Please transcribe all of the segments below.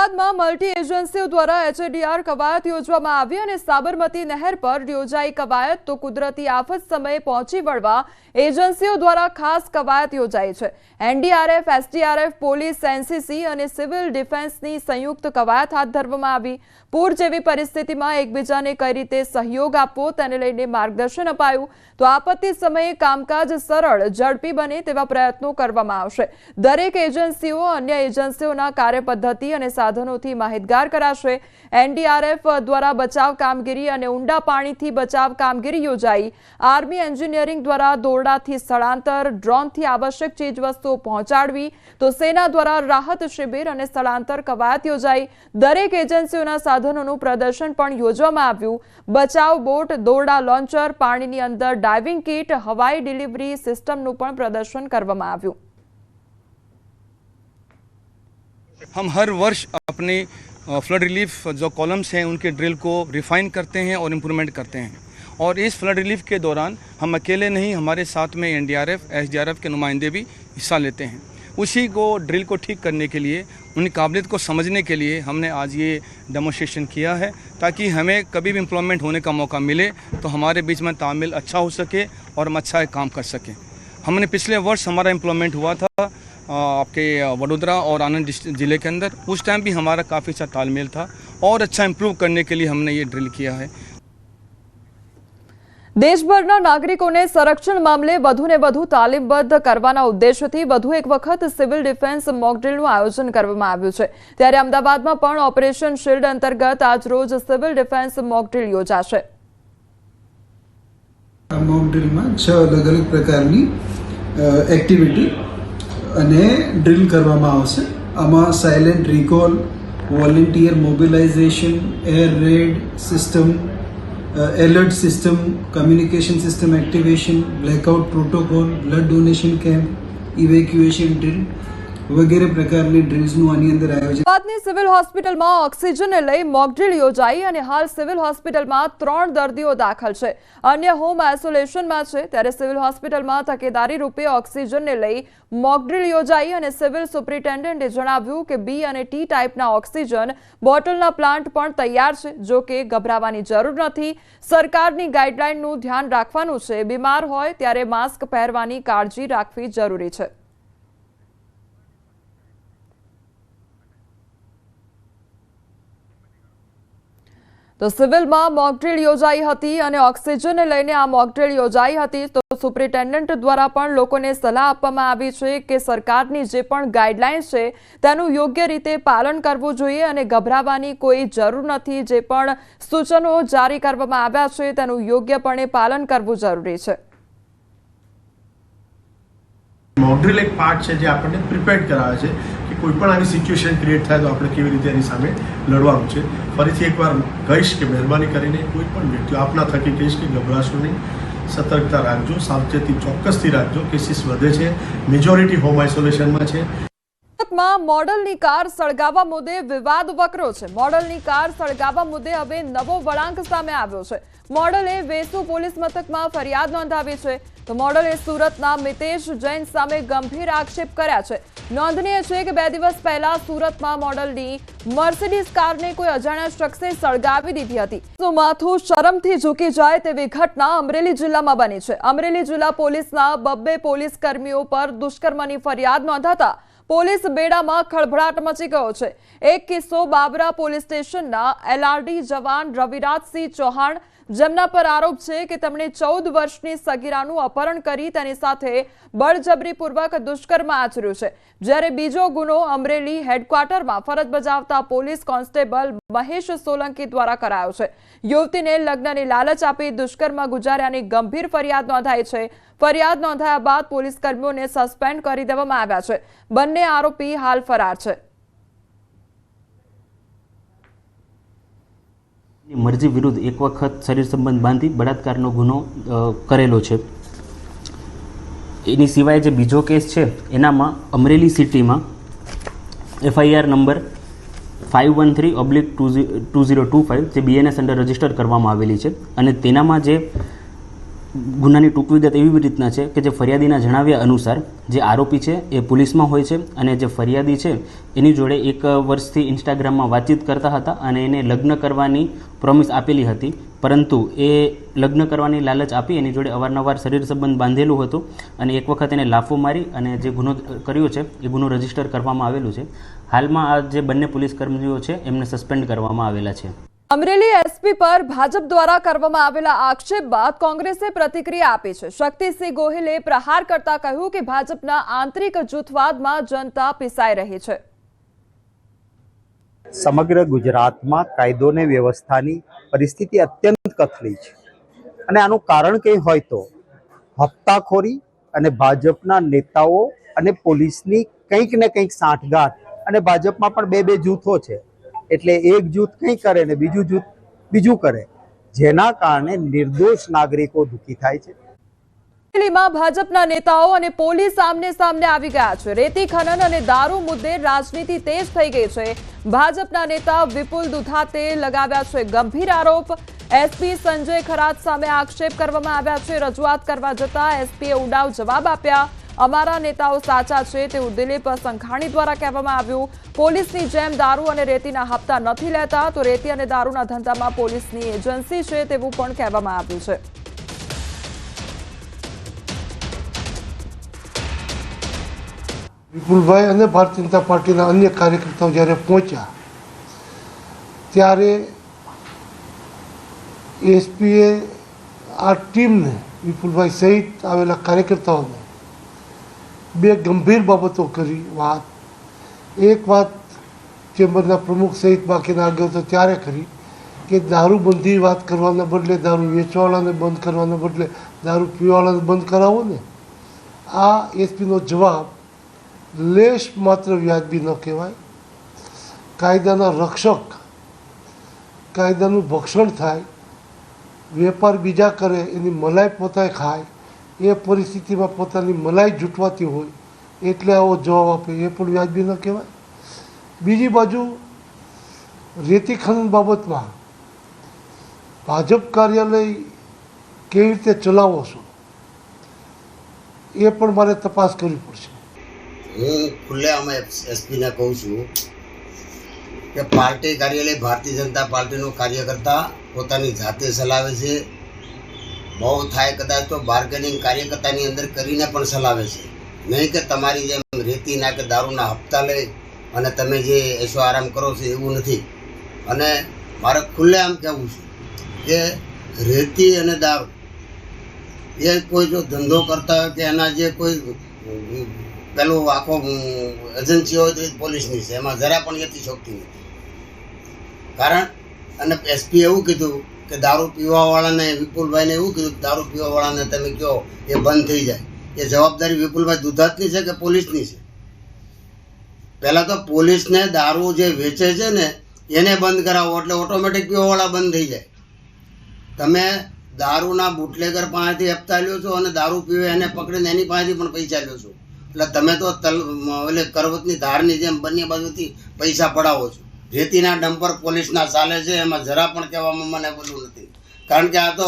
અમદાવાદમાં મલ્ટી એજન્સીઓ દ્વારા એચએડીઆર કવાયત યોજવામાં આવી અને સાબરમતી નહેર પર યોજાઈ કવાયત તો કુદરતી આફત સમયે પહોંચી વળવા એજન્સીઓ દ્વારા ખાસ કવાયત યોજાઈ છે। એનડીઆરએફ, એસડીઆરએફ, પોલીસ, એનસીસી અને સિવિલ ડિફેન્સની સંયુક્ત કવાયત હાથ ધરવામાં આવી। પૂર જેવી પરિસ્થિતિમાં એકબીજાને કઈ રીતે સહયોગ આપવો તેને લઈને માર્ગદર્શન અપાયું તો આપત્તિ સમયે કામકાજ સરળ ઝડપી બને તેવા પ્રયત્નો કરવામાં આવશે। દરેક એજન્સીઓ અન્ય એજન્સીઓના કાર્યપદ્ધતિ અને સાધનોથી માહિતગાર કરાશે। એનડીઆરએફ દ્વારા બચાવ કામગીરી અને ઊંડા પાણીથી બચાવ કામગીરી યોજાઈ। આર્મી એન્જિનિયરિંગ દ્વારા દોરડાથી સ્થળાંતર, ડ્રોનથી આવશ્યક ચીજવસ્તુઓ પહોંચાડવી તો સેના દ્વારા રાહત શિબિર અને સ્થળાંતર કવાયત યોજાઈ। દરેક એજન્સીઓના સાધનોનું પ્રદર્શન પણ યોજવામાં આવ્યું। બચાવ બોટ, દોરડા લોન્ચર, પાણીની અંદર ડાઇવિંગ કિટ, હવાઈ ડિલિવરી સિસ્ટમનું પણ પ્રદર્શન કરવામાં આવ્યું। हम हर वर्ष अपने फ्लड रिलीफ जो कॉलम्स हैं उनके ड्रिल को रिफ़ाइन करते हैं और इम्प्रूवमेंट करते हैं। और इस फ्लड रिलीफ के दौरान हम अकेले नहीं, हमारे साथ में एनडीआरएफ, एसडीआरएफ के नुमाइंदे भी हिस्सा लेते हैं। उसी को ड्रिल को ठीक करने के लिए, उनकी काबिलियत को समझने के लिए हमने आज ये डेमोन्स्ट्रेशन किया है ताकि हमें कभी भी इम्प्लॉयमेंट होने का मौका मिले तो हमारे बीच में तालमेल अच्छा हो सके और हम अच्छा काम कर सकें। हमने पिछले वर्ष हमारा एम्प्लॉयमेंट हुआ था आपके वडोदरा और आनंद ज़िले के अंदर। उस टाइम भी हमारा काफ़ी अच्छा तालमेल था और अच्छा इम्प्रूव करने के लिए हमने ये ड्रिल किया है। देशभરના નાગરિકોને સંરક્ષણ મામલે વધુને વધુ તાલીમબદ્ધ કરવાના ઉદ્દેશ્યથી વધુ એક વખત સિવિલ ડિફેન્સ મોક ડ્રીલનું આયોજન કરવામાં આવ્યું છે। ત્યારે અમદાવાદમાં પણ ઓપરેશન શિલ્ડ અંતર્ગત આજરોજ સિવિલ ડિફેન્સ મોક ડ્રીલ યોજાશે। મોક ડ્રીલમાં 6 અલગ-અલગ પ્રકારની એક્ટિવિટી અને ડ્રીલ કરવામાં આવશે। આમાં silent recall, volunteer mobilisation, air red system, alert system, communication system activation, blackout protocol, blood donation camp, evacuation drill વગેરે પ્રકારની ડ્રીલ્સનું આની અંદર આયોજન। અમદાવાદની સિવિલ હોસ્પિટલમાં ઓક્સિજનને લઈ મોક ડ્રીલ યોજાઈ અને હાલ સિવિલ હોસ્પિટલમાં 3 દર્દીઓ દાખલ છે, અન્ય હોમ આઇસોલેશનમાં છે। ત્યારે સિવિલ હોસ્પિટલમાં તકેદારી રૂપે ઓક્સિજનને લઈ મોક ડ્રીલ યોજાઈ અને સિવિલ સુપ્રિન્ટેન્ડન્ટે જણાવ્યું કે બી અને ટી ટાઈપના ઓક્સિજન બોટલના પ્લાન્ટ પણ તૈયાર છે। જો કે ગભરાવાની જરૂર નથી, સરકારની ગાઈડલાઈનનું ધ્યાન રાખવાનું છે। બીમાર હોય ત્યારે માસ્ક પહેરવાની કાળજી રાખવી જરૂરી છે। તો સિવિલમાં મોક ડ્રીલ યોજાઈ હતી અને ઓક્સિજનને લઈને આ મોક ડ્રીલ યોજાઈ હતી તો સુપ્રિન્ટેન્ડન્ટ દ્વારા પણ લોકોને સલાહ આપવામાં આવી છે કે સરકારની જે પણ ગાઈડલાઇન્સ છે તેનું યોગ્ય રીતે પાલન કરવું જોઈએ અને ગભરાવાની કોઈ જરૂર નથી। જે પણ સૂચનો જારી કરવામાં આવ્યા છે તેનું યોગ્યપણે પાલન કરવું જરૂરી છે। મોક ડ્રીલ એક પાર્ટ છે જે આપણને પ્રિપેર કરાવે છે કે કોઈ પણ આવી સિચ્યુએશન ક્રિએટ થાય તો આપણે કેવી રીતે એની સામે લડવાનું છે। ફરીથી એકવાર કહીશ કે મહેરબાની કરીને કોઈ પણ વ્યક્તિ આપના થકી કહીશ કે ગભરાશો નહીં, સતર્કતા રાખજો, સાવચેતી ચોક્કસથી રાખજો। કેસીસ વધે છે, મેજોરિટી હોમ આઇસોલેશનમાં છે। મોડલની કાર સળગાવવા મુદ્દે વિવાદ વકરો છે। મોડલની કાર સળગાવવા મુદ્દે હવે નવો વળાંક સામે આવ્યો છે। મોડલે વેસુ પોલીસ મથકમાં ફરિયાદ નોંધાવી છે તો મોડલે સુરતના મિતેશ જૈન સામે ગંભીર આક્ષેપ કર્યા છે। નોંધનીય છે કે 2 દિવસ પહેલા સુરતમાં મોડલની મર્સિડીઝ કારને કોઈ અજાણ્યા શખ્સે સળગાવી દીધી હતી તો માથું શરમથી ઝૂકી જાય તેવી ઘટના અમરેલી જિલ્લામાં બની છે। અમરેલી જિલ્લા પોલીસના 2 પોલીસ કર્મીઓ પર દુષ્કર્મની ફરિયાદ નોંધાતા પોલીસ બેડામાં ખળભળાટ મચી ગયો છે। એક કિસ્સો બાબરા પોલીસ સ્ટેશનના એલઆરડી જવાન રવિરાજસિંહ ચૌહાણ જેમના પર આરોપ છે કે તેમણે 14 વર્ષની સગીરાનું અપહરણ કરી તેની સાથે બળજબરીપૂર્વક દુષ્કર્મ આચર્યું છે। જ્યારે બીજો ગુનો અમરેલી હેડક્વાર્ટરમાં ફરજ બજાવતા પોલીસ કોન્સ્ટેબલ મહેશ સોલંકી દ્વારા કરાયો છે। યુવતીને લગ્નની લાલચ આપી દુષ્કર્મ ગુજાર્યાની ગંભીર ફરિયાદ નોંધાઈ છે। ફરિયાદ નોંધાયા બાદ પોલીસ કર્મીઓને સસ્પેન્ડ કરી દેવામાં આવ્યા છે। બંને આરોપી હાલ ફરાર છે। મરજી વિરુદ્ધ એક વખત શરીર સંબંધ બાંધી બળાત્કારનો ગુનો કરેલો છે। એની સિવાય જે બીજો કેસ છે એનામાં અમરેલી સિટીમાં FIR નંબર 513/2025 જે BNS અંડર રજીસ્ટર કરવામાં આવેલી છે અને તેનામાં જે ગુનાની ટૂંક વિગત એવી રીતના છે કે જે ફરિયાદીના જણાવ્યા અનુસાર જે આરોપી છે એ પોલીસમાં હોય છે અને જે ફરિયાદી છે એની જોડે 1 વર્ષથી ઇન્સ્ટાગ્રામમાં વાતચીત કરતા હતા અને એને લગ્ન કરવાની પ્રોમિસ આપેલી હતી, પરંતુ એ લગ્ન કરવાની લાલચ આપી એની જોડે અવારનવાર શરીર સંબંધ બાંધેલું હતું અને એક વખત એને લાફો મારી અને જે ગુનો કર્યો છે એ ગુનો રજીસ્ટર કરવામાં આવેલું છે. હાલમાં આ જે બંને પોલીસ કર્મીઓ છે એમને સસ્પેન્ડ કરવામાં આવેલા છે. અમરેલી એસપી પર ભાજપ દ્વારા કરવામાં આવેલા આક્ષેપ બાદ કોંગ્રેસે પ્રતિક્રિયા આપી છે. શક્તિસિંહ ગોહિલે પ્રહાર કરતા કહ્યું કે ભાજપના આંતરિક જૂથવાદમાં જનતા પીસાઈ રહી છે. સમગ્ર ગુજરાતમાં કાયદો અને વ્યવસ્થાની પરિસ્થિતિ અત્યંત કથળી છે અને આનું કારણ કંઈ હોય તો હપ્તાખોરી અને ભાજપના નેતાઓ અને પોલીસની કંઈક ને કંઈક સાંઠગાંઠ, અને ભાજપમાં પણ બે જૂથો છે એટલે એક જૂથ કંઈ કરે ને બીજું જૂથ બીજું કરે, જેના કારણે નિર્દોષ નાગરિકો દુઃખી થાય છે. અમરેલીમાં ભાજપના નેતાઓ અને પોલીસ સામને આવી ગયા છે. રેતી ખનન અને દારૂ મુદ્દે રાજનીતિ તેજ થઈ ગઈ છે. ભાજપના નેતા વિપુલ દુધાતે લગાવ્યા છે ગંભીર આરોપ. એસપી સંજય ખરાત સામે આક્ષેપ કરવામાં આવ્યા છે. રજૂઆત કરવા જતા એસપીએ ઉડાવ જવાબ આપ્યા. અમારા નેતાઓ સાચા છે તેવું દિલીપ સંઘાણી દ્વારા કહેવામાં આવ્યું. પોલીસની જેમ દારૂ અને રેતીના હપ્તા નથી લેતા, તો રેતી અને દારૂના ધંધામાં પોલીસની એજન્સી છે તેવું પણ કહેવામાં આવ્યું છે. વિપુલભાઈ અને ભારતીય જનતા પાર્ટીના અન્ય કાર્યકર્તાઓ જ્યારે પહોંચ્યા ત્યારે એસપીએ આ ટીમને, વિપુલભાઈ સહિત આવેલા કાર્યકર્તાઓને બે ગંભીર બાબતો કરી વાત. એક વાત ચેમ્બરના પ્રમુખ સહિત બાકીના આગેવાનો ત્યારે કરી કે દારૂબંધી વાત કરવાના બદલે દારૂ વેચવાવાળાને બંધ કરવાના બદલે દારૂ પીવાવાળાને બંધ કરાવો ને. આ એસપીનો જવાબ લેશ માત્ર વ્યાજબી ન કહેવાય. કાયદાના રક્ષક, કાયદાનું ભક્ષણ થાય, વેપાર બીજા કરે એની મલાઈ પોતાએ ખાય, એ પરિસ્થિતિમાં પોતાની મલાઈ જૂટવાતી હોય એટલે આવો જવાબ આપે એ પણ વ્યાજબી ન કહેવાય. બીજી બાજુ રેતી ખનન બાબતમાં ભાજપ કાર્યાલય કેવી રીતે ચલાવો છો એ પણ મારે તપાસ કરવી પડશે. હું ખુલ્લેઆમ એસપીને કહું છું કે પાર્ટી કાર્યાલય ભારતીય જનતા પાર્ટીનો કાર્યકર્તા પોતાની જાતે ચલાવે છે. બહુ થાય કદાચ તો બાર્ગેનિંગ કાર્યકર્તાની અંદર કરીને પણ ચલાવે છે, નહીં કે તમારી જેમ રેતીના કે દારૂના હપ્તા લઈ અને તમે જે એસો આરામ કરો છો એવું નથી. અને મારે ખુલ્લેઆમ કહેવું છે કે રેતી અને દારૂ એ કોઈ જો ધંધો કરતા હોય કે એના જે કોઈ પેલું આખો એજન્સી હોય તો એ પોલીસની છે, એમાં જરા પણ એથી શોખતી નથી. કારણ અને એસપી એવું કીધું કે દારૂ પીવાવાળાને, વિપુલભાઈને એવું કીધું કે દારૂ પીવાવાળાને તમે કહો એ બંધ થઈ જાય. એ જવાબદારી વિપુલભાઈ દુધાતની છે કે પોલીસની છે? પહેલાં તો પોલીસને દારૂ જે વેચે છે ને એને બંધ કરાવો એટલે ઓટોમેટિક પીવાવાળા બંધ થઈ જાય. તમે દારૂના બુટલેગર પાસેથી હપ્તા લ્યો છો અને દારૂ પીવે એને પકડીને એની પાસેથી પણ પૈસા લ્યો છો. એટલે તમે તો એટલે કરવતની ધારની જેમ બંને બાજુથી પૈસા પડાવો છો. રેતીના ડમ્પર પોલીસના ચાલે છે, એમાં જરા પણ કહેવામાં મને બોલવું નથી. કારણ કે આ તો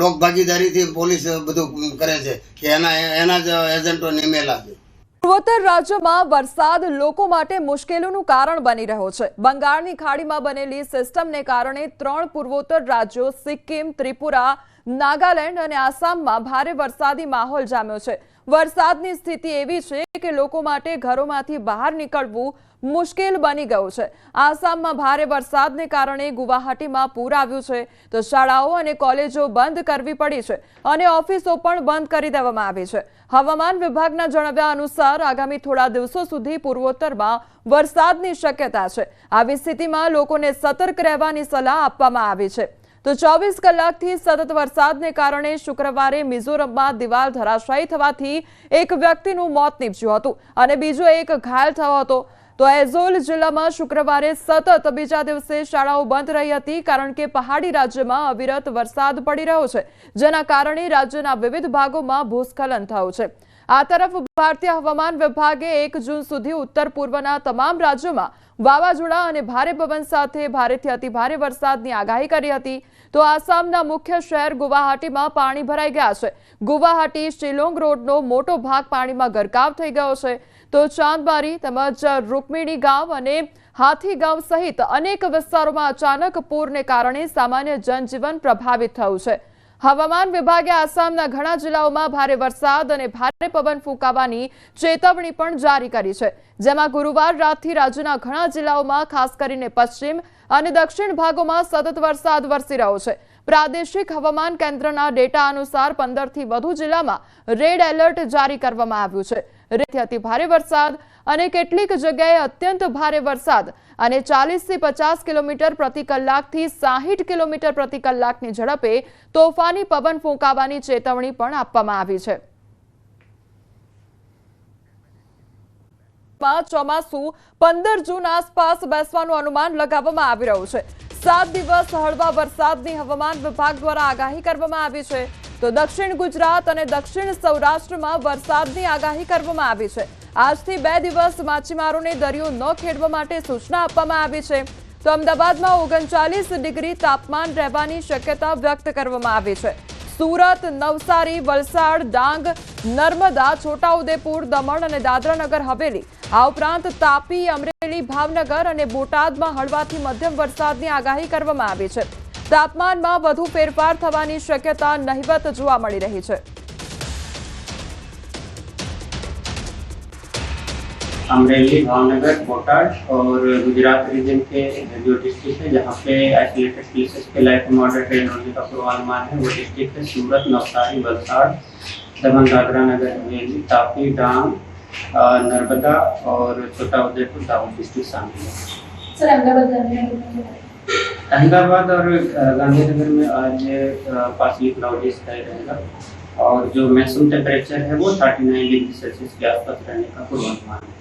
લોક ભાગીદારીથી પોલીસ બધું કરે છે કે એના જ એજન્ટો નિમેલા છે. પૂર્વોત્તર રાજ્યોમાં વરસાદ લોકો માટે મુશ્કેલીનું કારણ બની રહ્યો છે. બંગાળની ખાડીમાં બનેલી સિસ્ટમને કારણે 3 પૂર્વોત્તર રાજ્યો સિક્કિમ, ત્રિપુરા, નાગાલેન્ડ અને આસામમાં ભારે વરસાદી માહોલ જામ્યો છે. વરસાદની સ્થિતિ એવી છે કે લોકો માટે ઘરોમાંથી બહાર નીકળવું મુશ્કેલ બની ગયું છે. આસામમાં ભારે વરસાદને કારણે ગુવાહાટીમાં પૂર આવ્યું છે, તો શાળાઓ અને કોલેજો બંધ કરવી પડી છે અને ઓફિસો પણ બંધ કરી દેવામાં આવી છે. હવામાન વિભાગના જણાવ્યા અનુસાર આગામી થોડા દિવસો સુધી પૂર્વોત્તરમાં વરસાદની શક્યતા છે. આવી સ્થિતિમાં લોકોને સતર્ક રહેવાની સલાહ આપવામાં આવી છે. તો 24 કલાકથી સતત વરસાદને કારણે શુક્રવારે મિઝોરમમાં દિવાલ ધરાશાયી થવાથી એક વ્યક્તિનું મોત નીપજ્યું હતું અને બીજો એક ઘાયલ થયો હતો. તો એઝોલ જિલ્લામાં શુક્રવારે સતત બીજા દિવસે શાળાઓ બંધ રહી હતી, કારણ કે પહાડી રાજ્યમાં અવિરત વરસાદ પડી રહ્યો છે, જેના કારણે રાજ્યના વિવિધ ભાગોમાં ભૂસ્ખલન થયું છે. આ તરફ ભારતીય હવામાન વિભાગે 1 જૂન સુધી ઉત્તર પૂર્વના તમામ રાજ્યોમાં વાવાઝોડા અને ભારે પવન સાથે ભારેથી અતિભારે વરસાદની આગાહી કરી હતી. તો આસામના મુખ્ય શહેર ગુવાહાટીમાં પાણી ભરાઈ ગયા છે. ગુવાહાટી શિલોંગ રોડનો મોટો ભાગ પાણીમાં ગરકાવ થઈ ગયો છે. તો ચાંદબારી તેમજ રૂકમિણી ગામ અને હાથી ગામ સહિત અનેક વિસ્તારોમાં અચાનક પૂરને કારણે સામાન્ય જનજીવન પ્રભાવિત થયું છે. હવામાન વિભાગે આસામના ઘણા જિલ્લાઓમાં ભારે વરસાદ અને ભારે પવન ફૂંકાવાની ચેતવણી પણ જારી કરી છે, જેમાં ગુરુવાર રાતથી રાજ્યના ઘણા જિલ્લાઓમાં ખાસ કરીને પશ્ચિમ અને દક્ષિણ ભાગોમાં સતત વરસાદ વરસી રહ્યો છે. પ્રાદેશિક હવામાન કેન્દ્રના ડેટા અનુસાર 15થી વધુ જિલ્લામાં રેડ એલર્ટ જારી કરવામાં આવ્યું છે. અતિ ભારે વરસાદ અને કેટલીક જગ્યાએ અત્યંત ભારે વરસાદ અને 40થી 50 કિલોમીટર પ્રતિ કલાકથી 60 કિલોમીટર પ્રતિ કલાકની ઝડપે તોફાની પવન ફૂંકાવાની ચેતવણી પણ આપવામાં આવી છે. ચોમાસુ 15 જૂન આસપાસ બેસવાનું અનુમાન લગાવવામાં આવી રહ્યું છે. 7 દિવસ હળવા વરસાદની હવામાન વિભાગ દ્વારા આગાહી કરવામાં આવી છે. તો દક્ષિણ ગુજરાત અને દક્ષિણ સૌરાષ્ટ્રમાં વરસાદની આગાહી કરવામાં આવી છે. આજથી 2 દિવસ માછીમારોને દરિયો ન ખેડવા માટે સૂચના આપવામાં આવી છે. તો અમદાવાદમાં 39 ડિગ્રી તાપમાન રહેવાની શક્યતા વ્યક્ત કરવામાં આવી છે. સુરત, નવસારી, વલસાડ, ડાંગ, નર્મદા, છોટાઉદેપુર, દમણ અને દાદરાનગર હવેલી આ ઉપરાંત તાપી, અમરેલી, ભાવનગર અને બોટાદમાં હળવાથી મધ્યમ વરસાદની આગાહી કરવામાં આવી છે. તાપમાનમાં વધુ ફેરફાર થવાની શક્યતા નહિવત જોવા મળી રહી છે. अमरेली, भावनगर, बोटाद और गुजरात रीजन के जो डिस्ट्रिक्ट है जहाँ पे आइसोलेटेड प्लेसेस पे लाइट मॉडरेट रेन होने का पूर्वानुमान है वो डिस्ट्रिक्ट है सूरत, नवसारी, वलसाड़, दमन, दादरा नगर हवेली, तापी, डांग, नर्मदा और छोटा उदयपुर, दाहोद डिस्ट्रिक्ट शामिल है. सर अहमदाबाद और गांधीनगर में आज पार्शली क्लाउडी स्काई रहेगा और जो मैक्सिमम टेम्परेचर है वो 39 डिग्री सेल्सियस के आसपास रहने का पूर्वानुमान है.